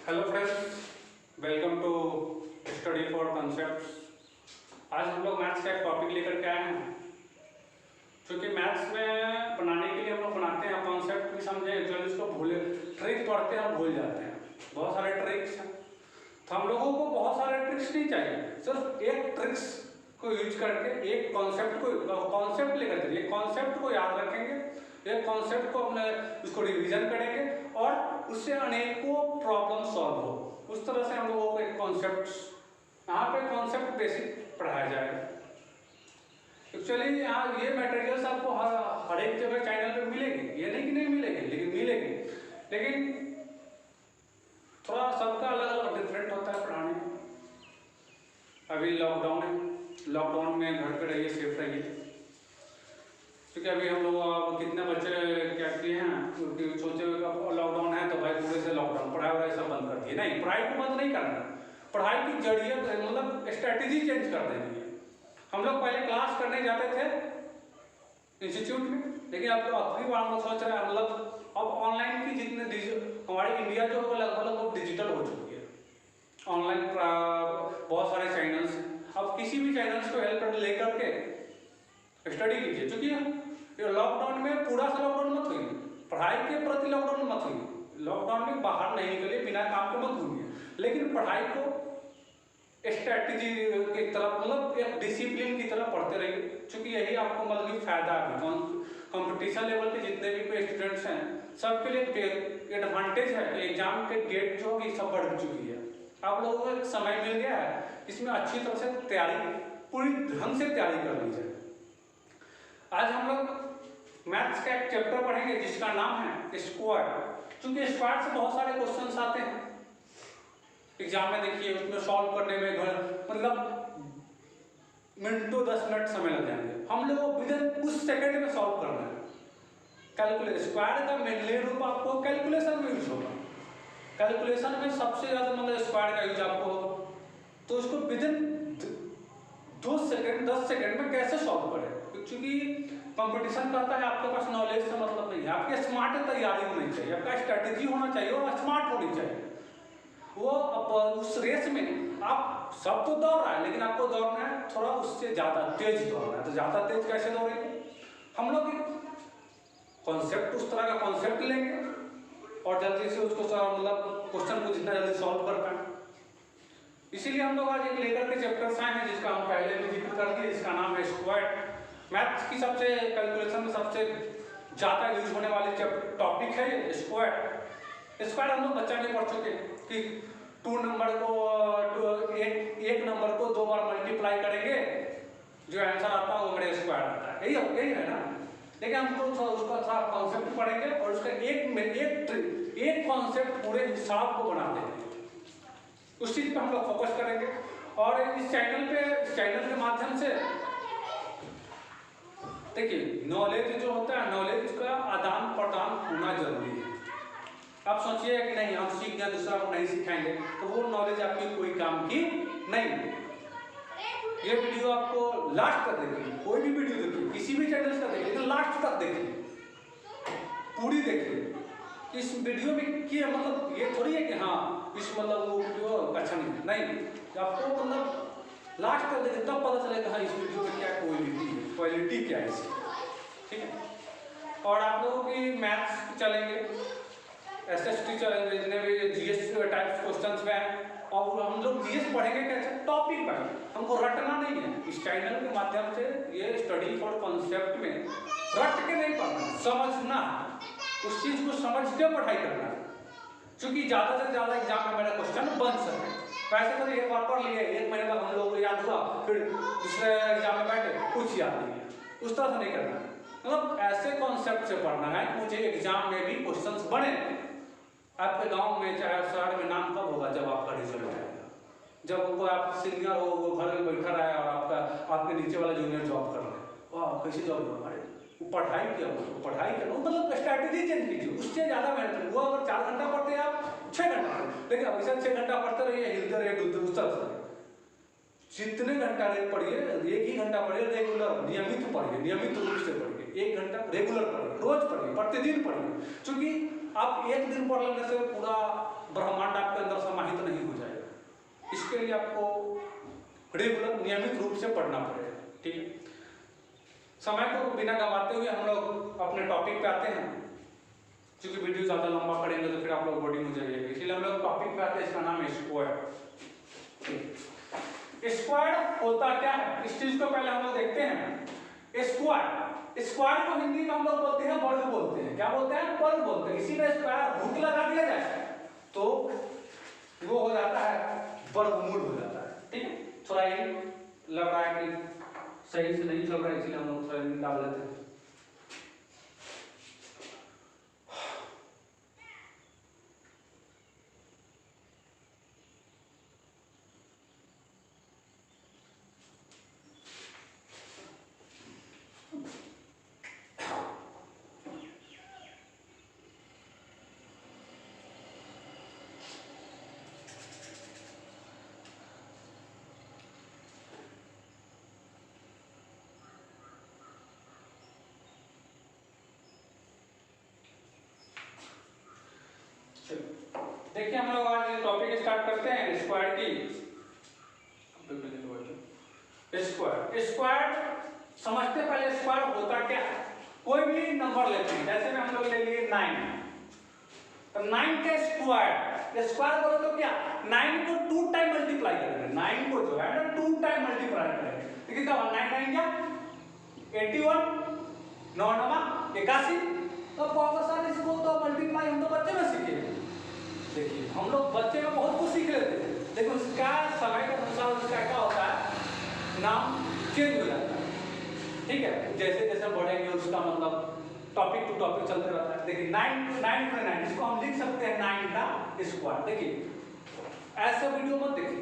Hello friends, welcome to study for concepts. आज हम लोग मैथ्स का एक टॉपिक लेकर के आए हैं। क्योंकि मैथ्स में बनाने के लिए हम लोग बनाते हैं, कॉन्सेप्ट भी समझें, जो इसको भूले, ट्रिक पढ़ते हैं हम भूल जाते हैं। बहुत सारे ट्रिक्स हैं, तो हम लोगों को बहुत सारे ट्रिक्स नहीं चाहिए। सिर्फ एक ट्रिक्स को यूज करके एक कॉन्सेप्ट लेकर के एक कॉन्सेप्ट को याद रखेंगे, एक कॉन्सेप्ट को अपने उसको रिवीजन करेंगे और उससे अनेकों प्रॉब्लम सॉल्व हो। उस तरह से हम लोगों को एक कॉन्सेप्ट यहाँ पे कॉन्सेप्ट बेसिक पढ़ाया जाएगा। एक्चुअली यहाँ ये मटेरियल्स आपको हर एक जगह चैनल पे मिलेगी, ये नहीं कि नहीं मिलेगी, लेकिन मिलेगी। लेकिन थोड़ा सबका अलग अलग डिफरेंट होता है पढ़ाने में। अभी लॉकडाउन है, लॉकडाउन में घर पे रहिए, सेफ रहिए। क्योंकि अभी हम लोग कितने बच्चे क्या किए हैं, क्योंकि सोचे लॉकडाउन है तो भाई पूरे से लॉकडाउन, पढ़ाई वढ़ाई सब बंद कर दिए। नहीं, पढ़ाई को बंद नहीं करना, पढ़ाई की जड़िए मतलब स्ट्रैटेजी चेंज कर देनी है। हम लोग पहले क्लास करने जाते थे इंस्टीट्यूट में, लेकिन अब तो अगली बार हम लोग सोच रहे हैं मतलब अब ऑनलाइन की जितने हमारी इंडिया जो है लगभग डिजिटल हो चुकी है। ऑनलाइन बहुत सारे चैनल्स, अब किसी भी चैनल्स को हेल्प लेकर के स्टडी कीजिए। क्योंकि लॉकडाउन में पूरा सा लॉकडाउन मत हुई, पढ़ाई के प्रति लॉकडाउन मत हुई। लॉकडाउन में बाहर नहीं निकलिए, बिना काम के मत घूमिए, लेकिन पढ़ाई को स्ट्रैटेजी की तरफ मतलब एक डिसिप्लिन की तरफ पढ़ते रहिए। क्योंकि यही आपको मतलब फायदा है। कंपटीशन लेवल के जितने भी स्टूडेंट्स हैं सबके लिए एडवांटेज है कि एग्जाम के डेट जो होगी सब बढ़ चुकी है। आप लोगों को एक समय मिल गया है, इसमें अच्छी तरह से तैयारी, पूरी ढंग से तैयारी कर लीजिए। आज हम लोग मैथ्स का एक चैप्टर पढ़ेंगे जिसका नाम है स्क्वायर। क्योंकि स्क्वायर से बहुत सारे क्वेश्चंस आते हैं एग्जाम में। देखिए उसमें सॉल्व करने में मतलब मिनटों 10 मिनट समय लग जाएंगे, हम लोगों को विदिन कुछ सेकंड में सॉल्व करना है। कैलकुलेशन, स्क्वायर का मेनली रूप आपको कैलकुलेशन में यूज होगा। कैलकुलेशन में सबसे ज्यादा मतलब स्क्वायर का यूज आपको, तो उसको विदिन 2 सेकंड 10 सेकंड में कैसे सॉल्व करें। क्योंकि कंपटीशन करता है, आपके पास नॉलेज से मतलब नहीं है, आपके स्मार्ट तैयारी होनी चाहिए, आपका स्ट्रेटेजी होना चाहिए और स्मार्ट होनी चाहिए। वो उस रेस में आप सब तो दौड़ रहा है, लेकिन आपको दौड़ना है थोड़ा उससे ज्यादा तेज दौड़ना है। तो ज्यादा तेज कैसे दौड़ेंगे, हम लोग कॉन्सेप्ट, उस तरह का कॉन्सेप्ट लेंगे और जल्दी से उसको मतलब क्वेश्चन को जितना जल्दी सॉल्व कर पाए। इसीलिए हम लोग आज एक लेकर के चैप्टर्स आए हैं जिसका हम पहले भी जिक्र कर दिए, जिसका नाम है स्क्वायर। मैथ्स की सबसे कैलकुलेशन में सबसे ज्यादा यूज होने वाली टॉपिक है स्क्वायर। स्क्वायर हम लोग बच्चा में पढ़ चुके कि 2 नंबर को एक नंबर को 2 बार मल्टीप्लाई करेंगे, जो आंसर आता है वो मेरे स्क्वायर आता है। यही है ना। लेकिन हमको उसका थोड़ा कॉन्सेप्ट पढ़ेंगे और उसका एक कॉन्सेप्ट पूरे हिसाब को बना देंगे, उस चीज पे हम लोग फोकस करेंगे। और इस चैनल के माध्यम से देखिए नॉलेज जो होता है, नॉलेज का आदान प्रदान होना जरूरी है। आप सोचिए कि नहीं हम सीख गए, दूसरा को नहीं सिखाएंगे, तो वो नॉलेज आपकी कोई काम की नहीं। ये वीडियो आपको लास्ट तक देखिए, कोई भी वीडियो देखिए, किसी भी चैनल का देखिए, लेकिन लास्ट तक देखिए, पूरी देखिए। इस वीडियो में क्या मतलब ये थोड़ी है कि हाँ इस मतलब वो वीडियो अच्छा नहीं, आपको मतलब लास्ट तक देखिए तब पता चलेगा हाँ इस वीडियो में क्या क्वालिटी क्या है इसकी। ठीक है। और आप लोगों की मैथ्स चलेंगे, एसएसटी चलेंगे, जितने भी जीएस टाइप्स क्वेश्चंस में हैं, और हम लोग जीएस पढ़ेंगे कैसे, टॉपिक पर। हमको रटना नहीं है। इस चैनल के माध्यम से ये स्टडी फॉर कॉन्सेप्ट में रट के नहीं पढ़ना, समझना है, उस चीज को समझ के पढ़ाई करना है। क्योंकि ज्यादा से ज्यादा एग्जाम में मेरा क्वेश्चन बन सके। वैसे तो एक बार पढ़ लिए, 1 महीने तक हम लोगों को याद हुआ, फिर दूसरे एग्जाम में बैठे कुछ याद नहीं है, उस तरह से नहीं करना। मतलब ऐसे कॉन्सेप्ट से पढ़ना है कि मुझे एग्जाम में भी क्वेश्चंस बने। आपके गांव में चाहे शहर में नाम कब होगा, जब आपका रिजल्ट आएगा, जब कोई आप सीनियर हो वो घर में बैठा रहा है और आपके नीचे वाला जूनियर जॉब कर रहे हैं, वाह कैसे जॉब हुआ, अरे वो पढ़ाई किया, मतलब स्ट्रैटेजी चेंज कीजिए, उससे ज्यादा मेहनत। वो अगर 4 घंटा पढ़ते हैं आप 6 घंटा, लेकिन अभी 6 घंटा पढ़ते रहिए, हिलते रहिए उस तरह से। जितने घंटा पढ़िए, 1 ही घंटा पढ़िए, रेगुलर नियमित पढ़िए, नियमित रूप से पढ़िए। पढ़िए, 1 घंटा रेगुलर पढ़िए, रोज पढ़िए, प्रतिदिन पढ़िए, क्योंकि आप एक दिन पढ़ लेने से पूरा ब्रह्मांड आपके अंदर समाहित नहीं हो जाएगा। इसके लिए आपको रेगुलर नियमित रूप से पढ़ना पड़ेगा। ठीक है, समय को बिना गंवाते हुए हम लोग अपने टॉपिक पे आते हैं, क्योंकि वीडियो ज़्यादा लंबा पढ़ेंगे तो फिर आप लोग बोरिंग हो जाएगी, इसलिए हम लोग टॉपिक पे आते हैं। इसका नाम है स्क्वायर। स्क्वायर होता क्या है, इस चीज को पहले हम लोग देखते हैं। स्क्वायर को हिंदी में हम लोग बोलते हैं वर्ग बोलते हैं। क्या बोलते हैं? वर्ग बोलते हैं। इसी में स्क्वायर रूट लगा दिया जाए तो वो हो जाता है वर्गमूल हो जाता है। ठीक है, थोड़ा ये लग रहा है कि सही से नहीं चल रहा है, इसलिए हम लोग थोड़ा डाल लेते हैं। देखिए, हम लोग आज टॉपिक स्टार्ट करते हैं स्क्वायर की। स्क्वायर समझते पहले स्क्वायर होता क्या है। कोई भी नंबर लेते हैं, जैसे में हम लोग ले लिए 9, तो 9 का स्क्वायर बोलो तो क्या, 9 को 2 टाइम मल्टीप्लाई करेंगे। 9 को जो है ना 2 टाइम मल्टीप्लाई करेंगे, तो कितना हुआ? 9 9 क्या 81, 9 9 81। तो बहुत सारे इसको तो मल्टीप्लाई हम तो बच्चे में सीखे। देखिए, हम लोग बच्चे में बहुत कुछ सीख लेते हैं, लेकिन उसका समय के अनुसार उसका क्या होता है, नाम चेंज हो जाता है। ठीक है, जैसे जैसे बढ़ेंगे उसका मतलब टॉपिक टू टॉपिक चलते रहता है। देखिए 9 इसको हम लिख सकते हैं 9 का स्क्वायर। देखिए, ऐसे वीडियो मत देखिए,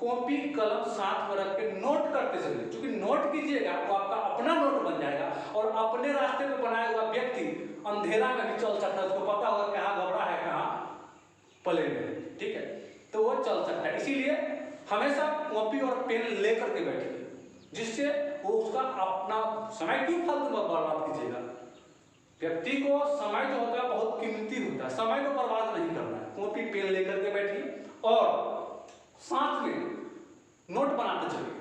कॉपी कलम साथ में रख के नोट करते चलिए, क्योंकि नोट कीजिएगा वो आपका अपना नोट बन जाएगा और अपने रास्ते में बनाया हुआ व्यक्ति अंधेरा में भी चल सकता है, उसको पता होगा कहाँ घबरा है, कहाँ पले में। ठीक है, तो वो चल सकता है। इसीलिए हमेशा कॉपी और पेन लेकर के बैठिए, जिससे वो उसका अपना समय क्यों फालतू में बर्बाद कीजिएगा। व्यक्ति को समय जो होता है बहुत कीमती होता है, समय को बर्बाद नहीं करना है। कॉपी पेन लेकर के बैठिए और साथ में नोट बनाते चलिए,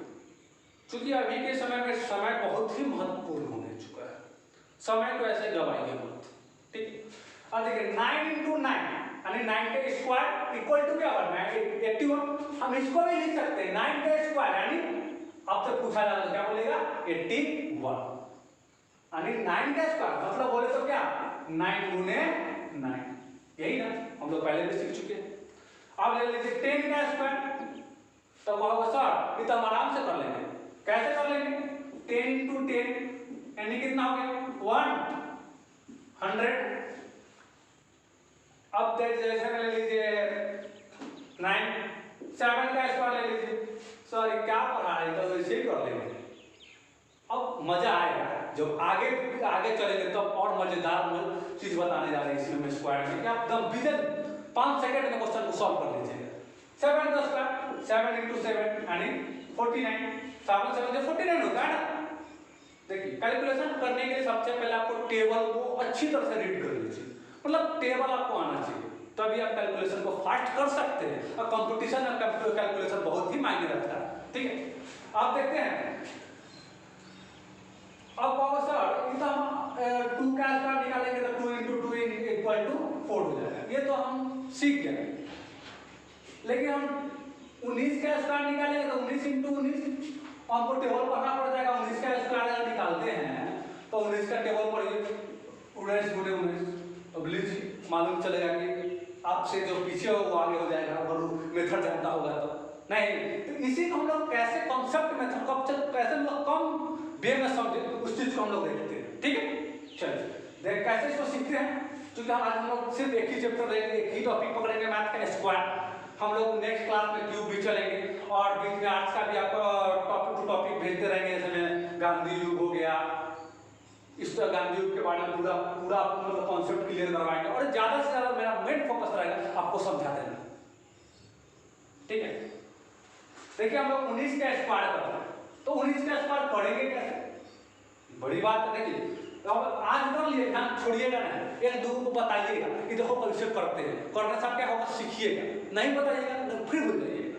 क्योंकि अभी के समय में समय बहुत ही महत्वपूर्ण होने चुका है। समय को ऐसे गवाइए मत। ठीक, अब देखिए 9 × 9 यानी 9 का स्क्वायर इक्वल टू क्या बनना है 81। हम इसको भी लिख सकते हैं 9 का स्क्वायर यानी आपसे पूछा जाता है क्या बोलेगा 81, यानी 9 का स्क्वायर मतलब बोले तो क्या 9 × 9, यही ना हम लोग पहले भी सीख चुके हैं। अब ले लीजिए 10 का स्क्वायर, तो वह सर ये तो हम आराम से कर लेंगे। कैसे कर लेंगे? 10 × 10 यानी कितना हो गया 100। अब जैसे ले लीजिए 9 7 का स्क्वायर ले लीजिए। सॉरी क्या पढ़ा रहे तो इसे ही कर लेंगे। अब मजा आएगा जब आगे आगे चलेंगे तब और मजेदार चीज बताने जा रहे हैं इसमें स्क्वायर में कि आप एकदम विदिन 5 सेकंड में क्वेश्चन को सॉल्व कर लीजिएगा। 7 का स्क्वायर 7 × 7 यानी 49। 7 7 से 49 होता है ना। देखिए, कैलकुलेशन करने के लिए सबसे पहले आपको टेबल को अच्छी तरह से रीड कर लीजिए, मतलब टेबल आपको आना चाहिए, तभी आप कैलकुलेशन को फास्ट कर सकते हैं। और कंपटीशन में कैलकुलेशन बहुत ही मायने रखता है। ठीक है, आप देखते हैं अब पावर सर इतना हम 2 का स्क्वायर निकालेंगे तो 2 × 2 = 4 हो जाएगा। ये तो हम सीख गए, लेकिन हम 19 का स्क्वायर निकालेंगे तो 19 × 19 हमको टेबल पढ़ना पड़ जाएगा। 19 का स्क्वायर अगर निकालते हैं तो 19 का टेबल पढ़िए 19 × 19, अब लीजिए मालूम चलेगा कि आपसे जो पीछे हो वो आगे हो जाएगा, और मेथड जानता होगा तो नहीं। तो इसी को हम लोग कैसे कॉन्सेप्ट मेथड को कैसे लोग कम वे में समझे उस चीज को हम लोग देखते हैं। ठीक है, चलिए देख कैसे इसको सीखते हैं। क्योंकि आज हम लोग सिर्फ एक ही चैप्टर लेंगे, एक ही टॉपिक पकड़ेंगे मैथ का स्क्वायर। हम लोग नेक्स्ट क्लास में क्यूब भी चलेंगे और बीच में आर्ट्स का भी आपको टॉपिक टू टॉपिक भेजते रहेंगे। जैसे में गांधी युग हो गया, इस तरह गांधी युग के बारे में पूरा मतलब कॉन्सेप्ट क्लियर करवाएंगे और ज्यादा से ज्यादा मेरा मेन फोकस रहेगा आपको समझा देना। ठीक है, देखिए हम लोग 19 का स्क्वायर करते हैं तो 19 का स्क्वायर पढ़ेंगे कैसे? बड़ी बात है। देखिए तो आज कर लिए, ध्यान छोड़िएगा नहीं, एक दूसरे को बताइएगा कि देखो कैसे करते हैं, करने से आप क्या होगा सीखिएगा, नहीं बताइएगा तो फिर भूल जाइएगा।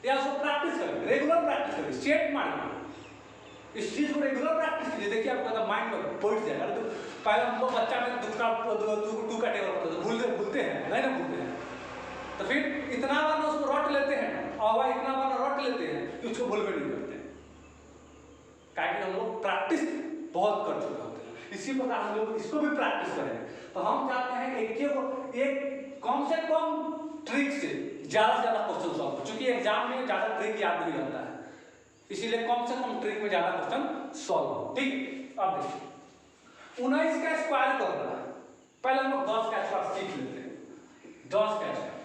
या उसको प्रैक्टिस करें, रेगुलर प्रैक्टिस करें, सेट माइंड इस चीज को रेगुलर प्रैक्टिस कीजिए, देखिए आपका माइंड में बैठ जाएगा। तो पहले हम लोग बच्चा में टू का टेबल पढ़ते थे, भूलते हैं नहीं ना भूलते हैं, तो फिर इतना बार उसको रट लेते हैं और वह इतना बार रट लेते हैं कि उसको भूल भी नहीं करते हैं, क्योंकि हम लोग प्रैक्टिस बहुत कर चुके होते हैं। इसी प्रकार हम लोग इसको भी प्रैक्टिस करें। तो हम चाहते हैं एक कम से कम ट्रिक से ज्यादा क्वेश्चन सॉल्व हो, चूंकि एग्जाम में ज्यादा ट्रिक याद नहीं रहता है, इसीलिए कम से कम ट्रिक में ज्यादा क्वेश्चन सॉल्व हो। ठीक, अब देखिए 19 का स्क्वायर करना है, पहले हम लोग 10 का स्क्वायर सीख लेते हैं। 10 का स्क्वायर,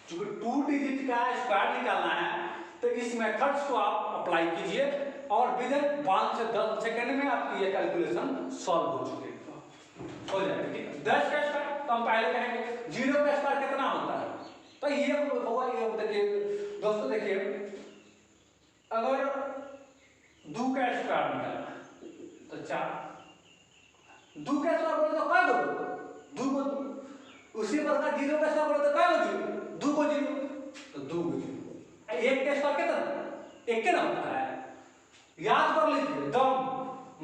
चूंकि 2 डिजिट का स्क्वायर निकालना है तो इस मेथड्स को आप अप्लाई कीजिए और विद इन 5 से 10 सेकंड में आपकी ये कैलकुलेशन सॉल्व हो चुकी हो जाएगी। ठीक है, 10 का स्क्वायर तो हम पहले कहेंगे 0 का स्क्वायर कितना होता है, तो ये होगा, ये देखिए दोस्तों, देखिए अगर 2 का स्क्वायर निकालना तो 4, 2 का स्क्वायर बोले तो क्या बोलो 2 को, उसी प्रकार 0 का स्क्वायर बोले तो क्या हो 2 को 0 तो 2 को 0, 1 का स्क्वायर कितना 1 के ना होता है, याद कर लीजिए एकदम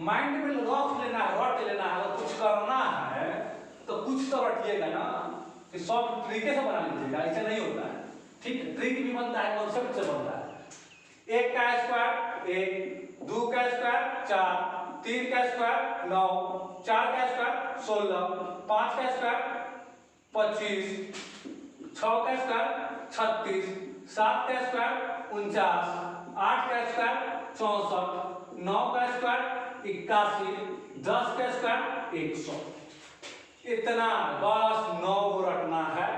माइंड में रख लेना है, रट लेना है। अगर कुछ करना है तो कुछ तो रटिएगा ना, कि सब तरीके से बना लीजिएगा, ऐसे नहीं होता है। ठीक है, ट्रिक भी बनता है, कॉन्सेप्ट से बनता है। 1 का स्क्वायर 1, 2 का स्क्वायर 4, 3 का स्क्वायर 9, 4 का स्क्वायर 16, 5 का स्क्वायर 25, 6 का स्क्वायर 36, 7 का स्क्वायर 49, 8 का स्क्वायर 64, 9 का स्क्वायर 81, 10 का स्क्वायर 100। इतना बस 9 रटना है।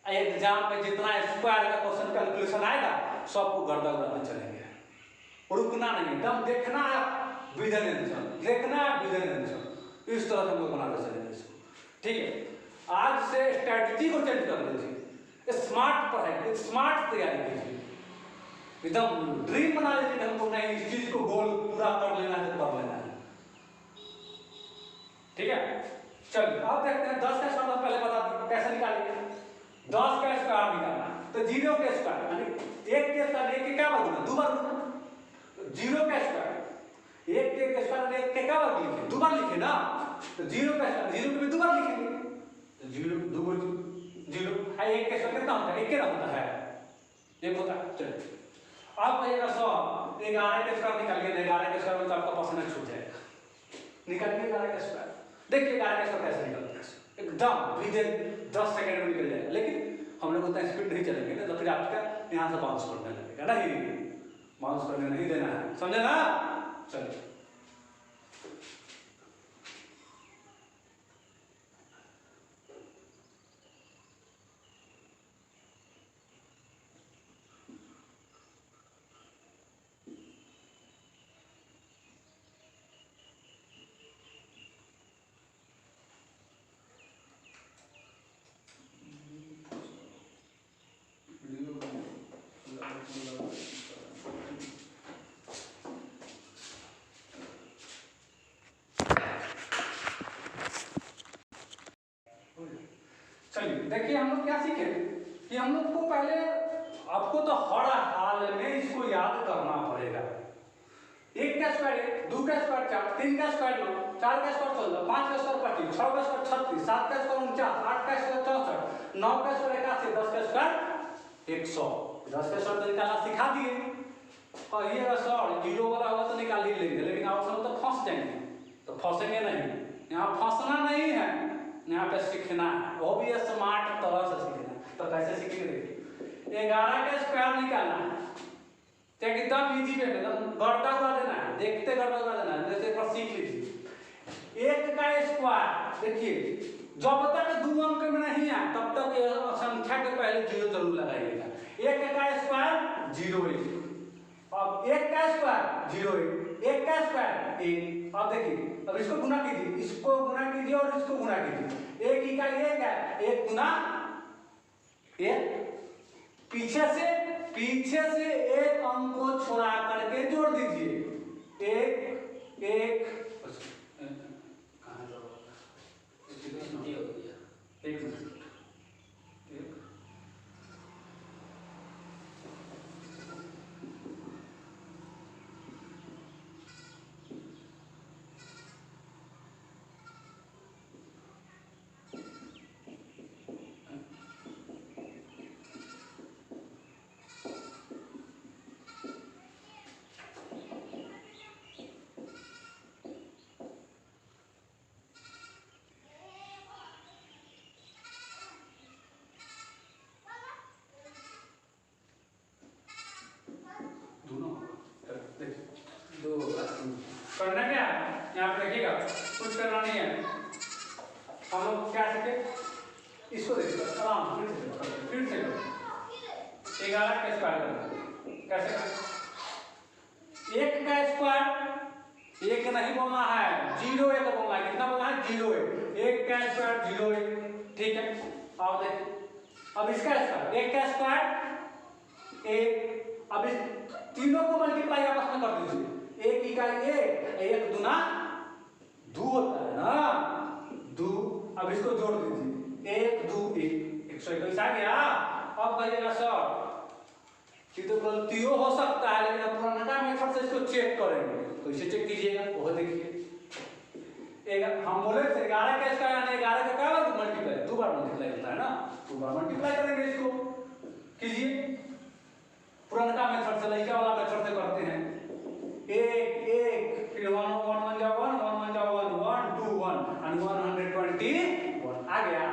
एग्जाम में जितना स्क्वायर का क्वेश्चन कैलकुलेशन आएगा सबको गर्दा उड़ाते चलेंगे, रुकना नहीं, एकदम देखना है विद एन आंसर, देखना है विद एन आंसर, इस तरह से हम लोग बनाते चलेंगे इसको। ठीक है, आज से स्ट्रेटजी को चेंज कर लीजिए, स्मार्ट पढ़ाई, स्मार्ट तैयारी कीजिए, एकदम ड्रीम बना लीजिए कि हमको नहीं इस चीज को गोल पूरा कर लेना है तो कर लेना है। ठीक है, चलिए अब देखते हैं 10 का स्क्वायर पहले बता दें कैसे निकालेंगे। 10 का स्क्वायर निकालना तो 0 के स्क्वायर यानी 1 के स्क्वायर 1 के क्या बार गुना 2 बार गुना, 0 का स्क्वायर 1 के स्क्वायर 1 के क्या बार लिखे 2 बार लिखे ना, तो 0 का स्क्वायर 0 के भी 2 बार लिखेंगे, तो 0 2 को 0 है, 1 के स्क्वायर कितना होता है 1 के ना होता है, 1 होता है। चलिए अब कहिएगा 100, 11 के स्क्वायर निकालिए, 11 के स्क्वायर में तो आपका परसेंटेज छूट जाएगा, निकालिए 11 का स्क्वायर, देखिए 11 का स्क्वायर कैसे निकलता है, एकदम विदिन 10 सेकंड में निकल जाएगा। लेकिन हम लोग उतना स्पीड नहीं चलेंगे ना, तो फिर आपका यहाँ से बाउंस करने लगेगा, नहीं बाउंस करने नहीं देना है, समझे ना। चलिए देखिए हम लोग क्या सीखे कि हम लोग को पहले आपको तो हर हाल में इसको याद करना पड़ेगा। 1 का स्क्वायर 2 का स्क्वायर 4, 3 का स्क्वायर 9, 4 का स्क्वायर 16, 5 का स्क्वायर 25, 6 का स्क्वायर 36, 7 का स्क्वायर 49, 8 का स्क्वायर 64, 9 का स्क्वायर 81, 10 का स्क्वायर 100। 10 का स्क्वायर तो निकालना सिखा दिए, और ये सर 0 वाला होगा तो निकाल ही लेंगे, लेकिन आप सब तो फंस जाएंगे, तो फंसेंगे नहीं, यहाँ फंसना नहीं है, यहाँ पे सीखना है, वो भी स्मार्ट तरह से सीखना है। तो कैसे सीखेंगे देखिए, 11 का स्क्वायर निकालना है, तो एकदम इजी वे में गड़बड़ा उड़ा देना है, देखते गड़बड़ा उड़ा देना है, जैसे एक बार सीख लीजिए। 1 का स्क्वायर देखिए जब तक 2 अंक में नहीं है तब तक संख्या के पहले 0 जरूर लगाइएगा। 1 का स्क्वायर 0 1, अब 1 का स्क्वायर 0 1, 1 का स्क्वायर 1। अब देखिए अब इसको गुना कीजिए, इसको गुना कीजिए और इसको गुना कीजिए, 1 ही का 1 है, 1 गुना 1, पीछे से एक अंक को छोड़ा करके जोड़ दीजिए, 1 एक मिनट करना क्या है, यहाँ पे देखिएगा कुछ करना नहीं है। हम लोग क्या सके इसको देखिए आराम फिर से करो 11 का स्क्वायर करना कैसे करें। 1 का स्क्वायर 1 नहीं बोलना है 0 1 बोलना है। कितना बोलना है 0 1 का स्क्वायर 0 1 ठीक है। अब देखिए अब इसका स्क्वायर 1 का स्क्वायर 1 अब इस तीनों को मल्टीप्लाई आपस में कर दीजिए। 1 इकाई 1 दूना 2 होता है ना 2। अब इसको जोड़ दीजिए 1 2 1 121 आ गया। अब कहिएगा सर ये तो गलतियों हो सकता है लेकिन पुराना मेथड से इसको चेक करेंगे। तो इसे चेक कीजिएगा वो देखिए हम बोले थे 11 का इसका यानी 11 का क्या बार मल्टीप्लाई 2 बार मल्टीप्लाई होता है ना 2 बार मल्टीप्लाई करेंगे। इसको कीजिए पुराना मेथड से लड़का वाला मेथड से करते हैं। 1 1 फिर 1 1 1 जा 1 1 1 जा 1 1 2 1 and 121 आ गया।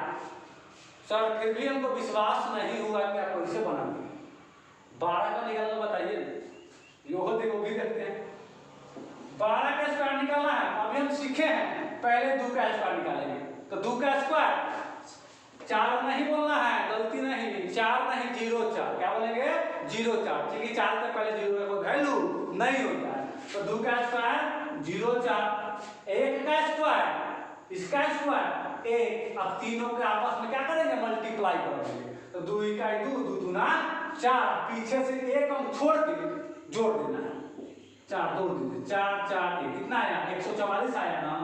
सर फिर भी हमको विश्वास नहीं हुआ कि आप कैसे बनाएंगे। 12 का निकालना बताइए ये वो भी देखते हैं। 12 का स्क्वायर निकालना है। अभी हम सीखे हैं पहले 2 का स्क्वायर निकालेंगे। तो 2 का स्क्वायर 4 नहीं बोलना है गलती नहीं 4 नहीं 0 4 क्या बोलेंगे 0 4 ठीक है। 4 से पहले 0 का कोई वैल्यू नहीं होता है। तो 2 का स्क्वायर 0 4 1 का स्क्वायर इसका स्क्वायर 1। अब तीनों के आपस में क्या करेंगे मल्टीप्लाई करेंगे। तो 2 इकाई 2 2 दूना 4 पीछे से 1 हम छोड़ के जोड़ देना है 4 जोड़ दीजिए 4 4 1 कितना आया 144 आया ना।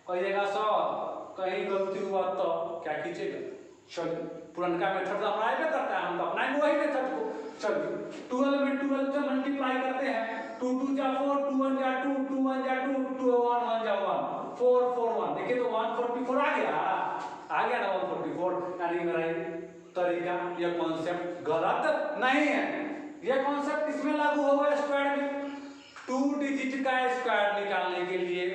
कहिएगा सर कहीं गलती हुआ तो क्या कीजिएगा। चलिए पुराना मेथड तो अपना ही करता है हम तो अपना वही मेथड को। चलिए 12 में 12 से मल्टीप्लाई करते हैं 2 2 जा 4 2 1 जा 2 2 1 जा 2 2 1 1 जा 1 4 4 1 देखिए तो 144 आ गया ना 144। यानी मेरा तरीका यह कॉन्सेप्ट गलत नहीं है। यह कॉन्सेप्ट किसमें लागू होगा स्क्वायर में 2 डिजिट का स्क्वायर निकालने के लिए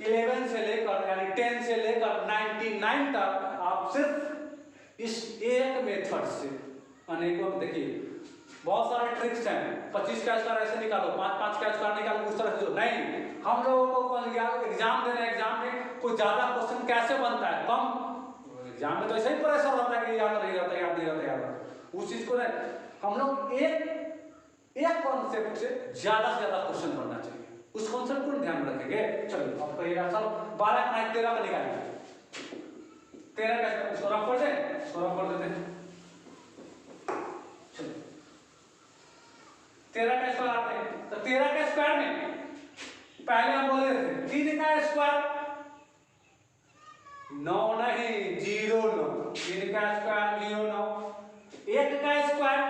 11 से लेकर यानी 10 से लेकर 99 तक आप सिर्फ इस एक मेथड से अनेकों देखिए बहुत सारे ट्रिक्स हैं। 25 का स्क्वायर ऐसे निकालो 5 5 का स्क्वायर निकालो उस तरह से जो नहीं हम लोगों को एग्जाम देने एग्जाम में कोई ज्यादा क्वेश्चन कैसे बनता है कम एग्जाम में तो ऐसे ही प्रेशर होता है कि याद नहीं रहता याद नहीं रहता याद उस चीज को नहीं हम लोग एक कॉन्सेप्ट से ज्यादा क्वेश्चन बनना चाहिए उस कॉन्सेप्ट को ध्यान रखेंगे। चलो अब कहिएगा सर 12 का 13 का निकालिए 13 का इसको रफ कर दें इसको रफ कर देते हैं। चलो 13 का स्क्वायर आते हैं। तो 13 का स्क्वायर में पहले हम बोले थे 3 का स्क्वायर 9 नहीं 0 9 3 का स्क्वायर 0 9 1 का स्क्वायर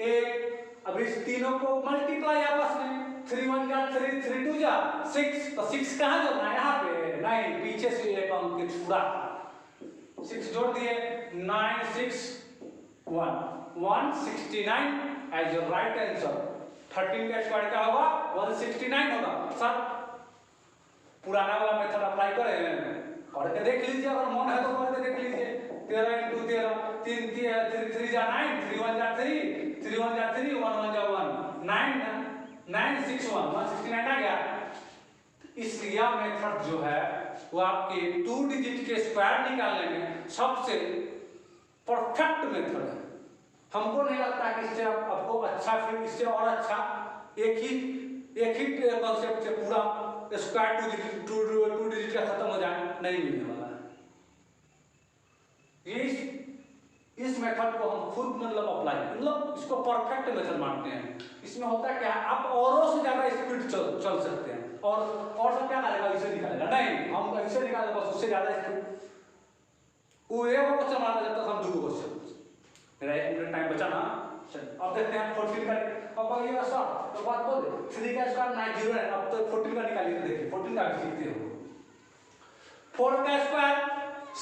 1। अब इस तीनों को मल्टीप्लाई आपस में 3 1 जा 3 3 2 जा 6 तो 6 कहाँ जोड़ना है यहाँ पे नहीं पीछे से एक अंक के छुड़ा 6 जोड़ दिए 9 6 1 169 एज योर राइट आंसर। 13 का स्क्वायर क्या होगा 169 होगा। सर पुराना वाला मेथड अप्लाई करें करके देख लीजिए अगर मन है तो करके देख लीजिए 13 × 13 3 3 जा 9 3 1 जा 3 3 1 जा 3 1 1 जा 1 9 9 6 1 169 आ गया। इसलिए मेथड जो है वो आपके 2 डिजिट के स्क्वायर निकालने में सबसे परफेक्ट मेथड है। हमको नहीं लगता कि इससे आपको अच्छा फिर इससे और अच्छा एक ही कॉन्सेप्ट से पूरा स्क्वायर 2 डिजिट का खत्म हो जाए नहीं मिलने वाला है। इस मेथड को हम खुद मतलब अप्लाई इसको परफेक्ट मेथड मानते हैं। इसमें होता क्या है आप औरों से ज्यादा स्पीड चल सकते हैं। और सब क्या करेगा, इसे निकालेगा नहीं, हम इसे निकालेगा बस, उससे ज्यादा वो एक क्वेश्चन बनाना जब तक हम दो क्वेश्चन। मेरा 1 मिनट टाइम बचा ना, चल अब देखते हैं 14 का। अब ये सर तो बात बोल 3 का स्क्वायर 9 0 है, अब तो 14 का निकालिए तो देखिए 14 का भी सीखते हो। 4 का स्क्वायर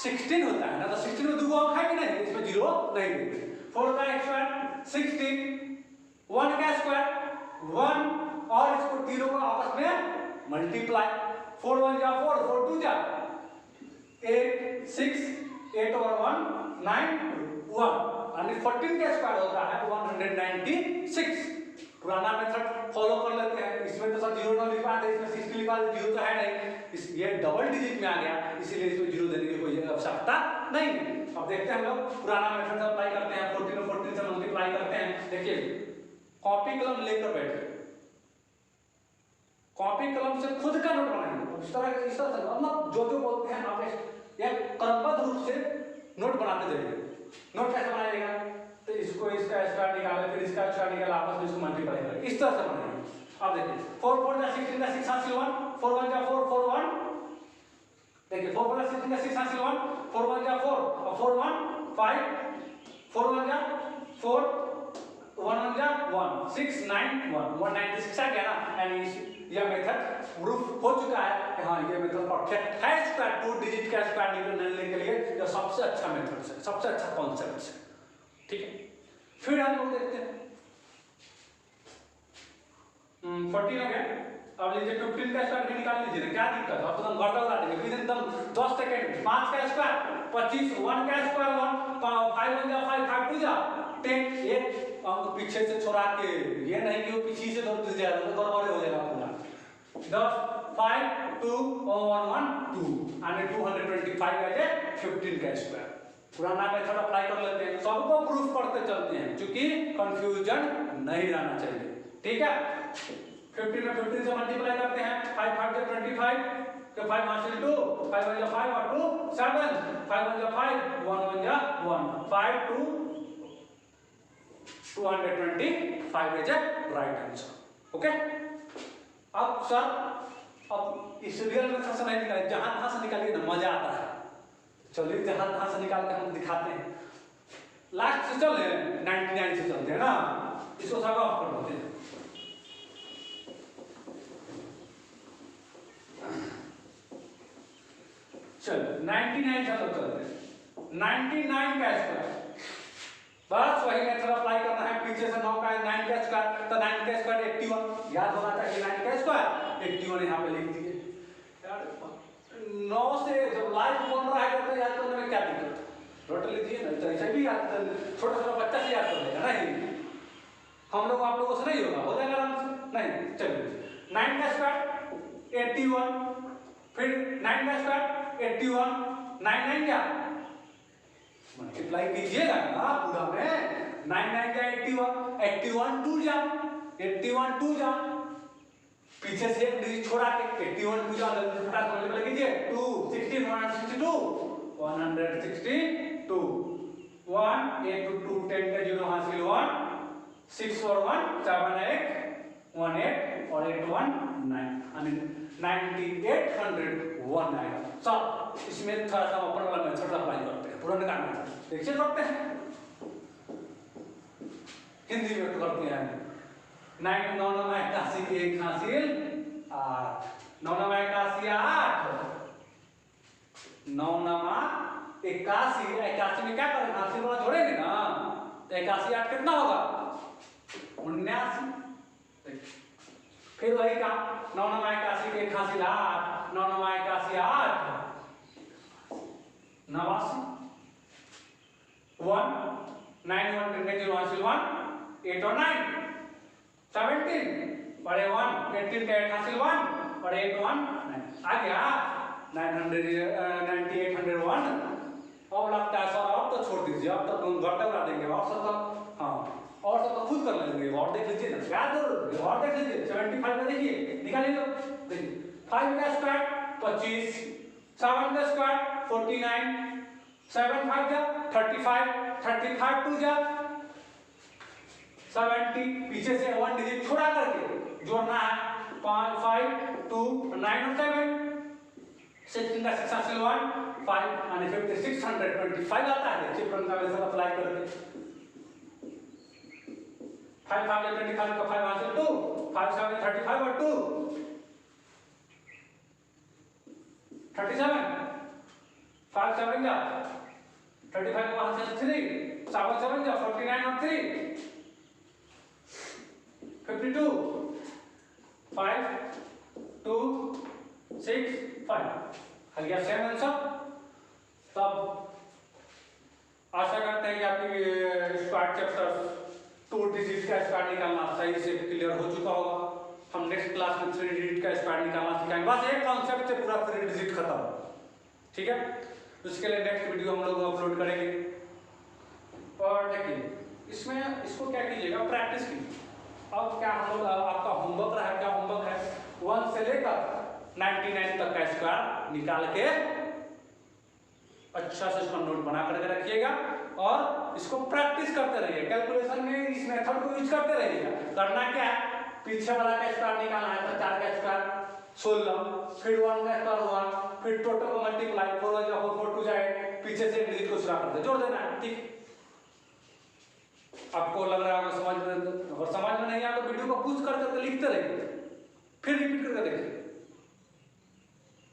16 होता है ना, तो 16 में 2 अंक है कि नहीं, इसमें 0 नहीं देंगे। 4 का स्क्वायर 16, 1 का स्क्वायर 1 और इसको तीनों को आपस में मल्टीप्लाई, 4 1 जा 4, 4 2 जा 8 6, 8 और 1 9 1, यानी 14 का स्क्वायर होता है 196। पुराना मेथड फॉलो कर लेते हैं, इसमें तो सब 0 ना लिखा है, इसमें 60 लिखा है, 0 तो है नहीं, ये डबल डिजिट में आ गया, इसीलिए इसमें 0 देने की कोई आवश्यकता नहीं है। अब देखते हैं हम लोग पुराना मेथड से अप्लाई करते हैं, 14 और 14 से मल्टीप्लाई करते हैं। देखिए कॉपी कलम लेकर बैठे, कॉपी कलम से खुद का नोट बनाएंगे, इस तरह से मतलब जो जो बोलते हैं आप एक क्रमबद्ध रूप से नोट बनाते जाइए। नोट कैसे बनाइएगा, तो इसको इसका स्क्वायर निकाले, फिर इसका स्क्वायर निकाले, आपस में इसको मल्टीप्लाई करें, इस तरह से बनाइए। अब देखिए 4 4 जा 16 का 6 हासिल 1, 4 1 जा 4 4 1, देखिए 4 4 जा 16 का 6 हासिल 1, 4 1 जा 4 और 4 1 5, 4 1 जा 4, 1 1 जा 1, 6 9 1, 196 आ गया ना। एंड यह मेथड प्रूफ हो चुका है कि हाँ ये मेथड परफेक्ट है, स्क्वायर 2 डिजिट का स्क्वायर निकालने के लिए यह सबसे अच्छा मेथड है, सबसे अच्छा कॉन्सेप्ट है, ठीक है। फिर हम लोग देखते हैं 14 हो गया। अब लीजिए 15 का स्क्वायर भी निकाल लीजिए, क्या दिक्कत है, अब तो हम गड़बड़ उड़ा देंगे फिर एकदम 10 सेकंड। 5 का स्क्वायर 25, 1 का स्क्वायर 1, 5 1 जा 5, 5 2 जा 10, एक अंक पीछे से छोड़ा के, ये नहीं कि वो पीछे से दौड़ जाएगा तो गड़बड़ हो जाएगा पूरा। 10 5 2 और 1 1 2 यानी 225 आ जाए 15 का स्क्वायर। पुराना मेथड अप्लाई कर लेते हैं, सबको प्रूफ करते चलते हैं क्योंकि कंफ्यूजन नहीं रहना चाहिए, ठीक है। 15 में 15 से मल्टीप्लाई करते हैं, 5 5 जा 25, तो 5 हासिल 2, 5 1 जा 5 और 2 7, 5 1 जा 5, 1 1 जा 1, 5 2 225 इज राइट आंसर, ओके। अब सर अब इस रियल मेथड से नहीं निकाले, जहां तहां से निकालिए ना, मजा आता है। चलिए जहां तहां से निकाल के हम दिखाते हैं, लास्ट से चल 99 से चलते हैं ना, इसको सब ऑफ कर देते हैं। चलो 99 से चलते हैं, 99 का स्क्वायर, बस वही मेथड अप्लाई करना है, पीछे से 9 का 9 का स्क्वायर, तो 9 का स्क्वायर 81, याद होना चाहिए 9 का स्क्वायर 81 यहाँ पे लिख दिए यार। 9 से जब लाइव बन रहा है तो याद करने में क्या दिक्कत है, रट लीजिए ना, तो ऐसे भी याद, छोटा छोटा बच्चा से याद कर लेगा नहीं, हम लोग आप लोगों से नहीं होगा, हो जाएगा आराम से नहीं। चलिए 9 का स्क्वायर 81, फिर 9 का स्क्वायर 81, 9 9 क्या मल्टीप्लाई कीजिएगा ना पूरा में, 9 9 जा 81, 81 2 जा 81 2 जा, पीछे से एक डिजिट छोड़ा के 81 2 जा फटाफट मल्टीप्लाई कीजिए, 2 16 162 162, 1 8 2 10 का 0 हासिल 1, 6 और 1 7 8 18 और 8 1 9, यानी 9801 आएगा। सब इसमें थोड़ा सा अपन वाला मेथड अप्लाई करते हैं, पुराने का मेथड देखिए करते हैं, हिंदी में करते हैं। 9 9 9 81 के 1 हासिल 8, 9 9 81 8, 9 9 81, 81 में क्या करेंगे, हासिल वाला जोड़ेंगे ना, तो 81 8 कितना होगा 79। फिर वही काम 9 9 81 के 1 हासिल 8, 9 9 81 8 89, 1 9 1 10 0 हासिल 1, 8 और 9 17, बड़े 1 18 का 8 हासिल 1 और 8 1 9 आ गया 9801। अब लगता है सर अब तो छोड़ दीजिए, अब तो घंटा उड़ा देंगे, और सब तो हाँ और सब तो खुद कर लेंगे, और देख लीजिए ना, क्या जरूरत है, और देख लीजिए 75 का देखिए निकालिए, तो देखिए 5 का स्क्वायर 25, 7 का स्क्वायर 49, 7 5 जा 35, 35 2 जा 70, पीछे से 1 डिजिट छोड़ा करके जोड़ना है, 5 2 9 और 7 16 का 6 से 1 5 यानी 5625 आता है। देखिए फ्रंट का वैसे अप्लाई करके 5 5 या 25 का 5 आंसर 2 5 7 35 और 2 37 5 7 जा 35 का आंसर 3 7 7 जा 49 और 3 52 5 2 6 5 आ गया सेम आंसर। तब आशा करते हैं कि आपकी स्क्वायर चैप्टर 2 डिजिट का स्क्वायर निकालना सही से क्लियर हो चुका होगा। हम नेक्स्ट क्लास में 3 डिजिट का स्क्वायर निकालना सिखाएंगे। बस एक कॉन्सेप्ट से पूरा 3 डिजिट खत्म, ठीक है। उसके लिए नेक्स्ट वीडियो हम लोग अपलोड करेंगे। और देखिए इसमें इसको क्या कीजिएगा, प्रैक्टिस कीजिए। अब क्या हम लोग आपका होमवर्क रहा, क्या होमवर्क है 1 से लेकर 99 तक का स्क्वायर निकाल के अच्छा से इसका नोट बना करके रखिएगा और इसको प्रैक्टिस करते रहिए। कैलकुलेशन में इस मेथड को यूज करते रहिएगा। करना क्या है, पीछे वाला का स्क्वायर निकालना है तो 4 का स्क्वायर 16, फिर 1 का स्क्वायर 1, फिर टोटल को मल्टीप्लाई 4 1 4 4 2 जाए, पीछे से डिजिट को शुरू करते जोड़ देना है, ठीक। आपको लग रहा है समझ में, अगर समझ में नहीं आया तो वीडियो को पूछ करके लिखते रहिए, फिर रिपीट करके देखिए।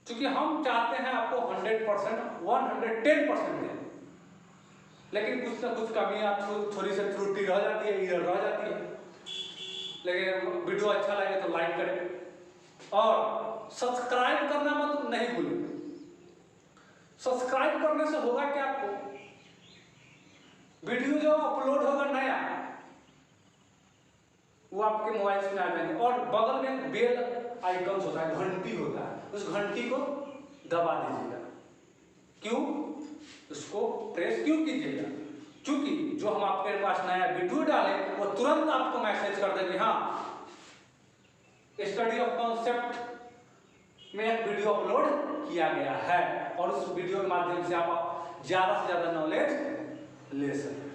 क्योंकि हम चाहते हैं आपको 100% 110% दें, लेकिन कुछ ना कुछ कमियां थोड़ी सी त्रुटि रह जाती है, एरर रह जाती है। लेकिन वीडियो अच्छा लगे तो लाइक करें और सब्सक्राइब करना मत नहीं भूलें। सब्सक्राइब करने से होगा क्या, आपको वीडियो जो अपलोड होगा नया वो आपके मोबाइल में आ जाएंगे। और बगल में बेल आइकन होता है, घंटी होता है, उस घंटी को दबा दीजिएगा। क्यों उसको प्रेस क्यों कीजिएगा, क्योंकि जो हम आपके पास नया वीडियो डाले वो तुरंत आपको मैसेज कर देंगे हाँ स्टडी ऑफ कॉन्सेप्ट में एक वीडियो अपलोड किया गया है, और उस वीडियो के माध्यम से आप ज्यादा से ज्यादा नॉलेज ले सकें,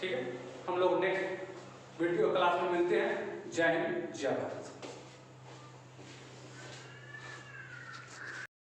ठीक है। हम लोग नेक्स्ट वीडियो क्लास में मिलते हैं। जय हिंद, जय भारत।